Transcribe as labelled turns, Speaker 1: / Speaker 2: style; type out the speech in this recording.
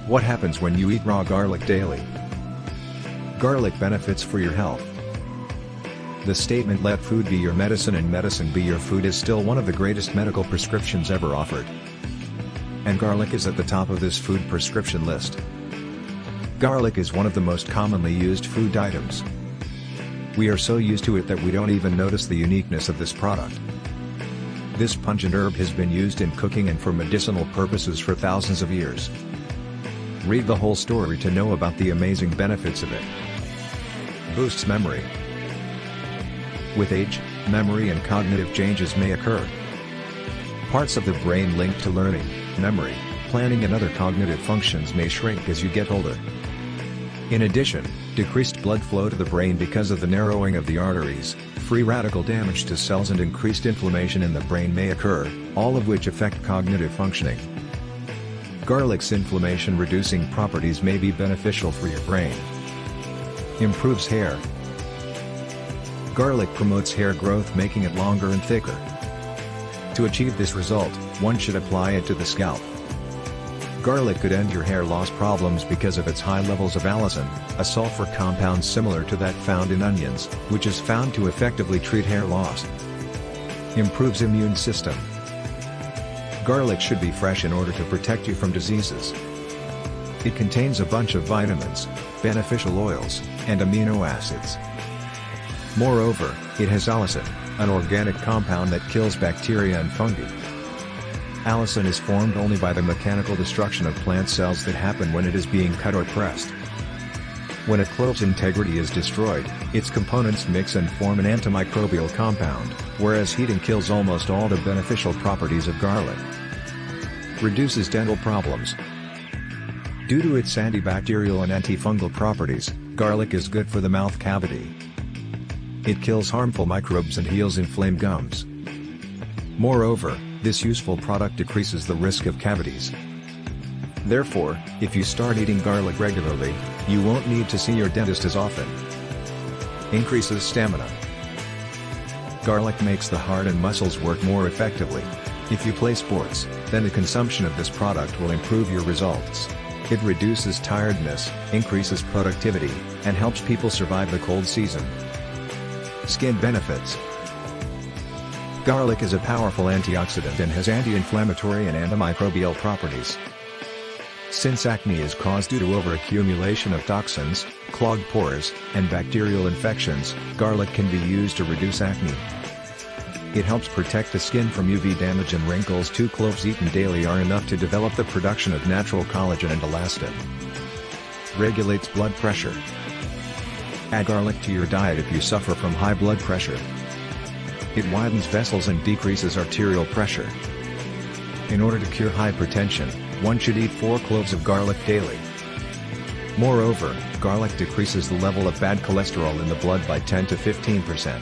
Speaker 1: What happens when you eat raw garlic daily? Garlic benefits for your health. The statement "let food be your medicine and medicine be your food" is still one of the greatest medical prescriptions ever offered. And garlic is at the top of this food prescription list. Garlic is one of the most commonly used food items. We are so used to it that we don't even notice the uniqueness of this product. This pungent herb has been used in cooking and for medicinal purposes for thousands of years. Read the whole story to know about the amazing benefits of it. Boosts memory. With age, memory and cognitive changes may occur. Parts of the brain linked to learning, memory, planning and other cognitive functions may shrink as you get older. In addition, decreased blood flow to the brain because of the narrowing of the arteries, free radical damage to cells and increased inflammation in the brain may occur, all of which affect cognitive functioning. Garlic's inflammation-reducing properties may be beneficial for your brain. Improves hair. Garlic promotes hair growth, making it longer and thicker. To achieve this result, one should apply it to the scalp. Garlic could end your hair loss problems because of its high levels of allicin, a sulfur compound similar to that found in onions, which is found to effectively treat hair loss. Improves immune system. Garlic should be fresh in order to protect you from diseases. It contains a bunch of vitamins, beneficial oils, and amino acids. Moreover, it has allicin, an organic compound that kills bacteria and fungi. Allicin is formed only by the mechanical destruction of plant cells that happen when it is being cut or pressed. When a clove's integrity is destroyed, its components mix and form an antimicrobial compound, whereas heating kills almost all the beneficial properties of garlic. Reduces dental problems. Due to its antibacterial and antifungal properties, garlic is good for the mouth cavity. It kills harmful microbes and heals inflamed gums. Moreover, this useful product decreases the risk of cavities. Therefore, if you start eating garlic regularly, you won't need to see your dentist as often. Increases stamina. Garlic makes the heart and muscles work more effectively. If you play sports, then the consumption of this product will improve your results. It reduces tiredness, increases productivity, and helps people survive the cold season. Skin benefits. Garlic is a powerful antioxidant and has anti-inflammatory and antimicrobial properties. Since acne is caused due to overaccumulation of toxins, clogged pores, and bacterial infections, garlic can be used to reduce acne. It helps protect the skin from UV damage and wrinkles. 2 cloves eaten daily are enough to develop the production of natural collagen and elastin. Regulates blood pressure. Add garlic to your diet if you suffer from high blood pressure. It widens vessels and decreases arterial pressure. In order to cure hypertension, one should eat 4 cloves of garlic daily. Moreover, garlic decreases the level of bad cholesterol in the blood by 10 to 15%.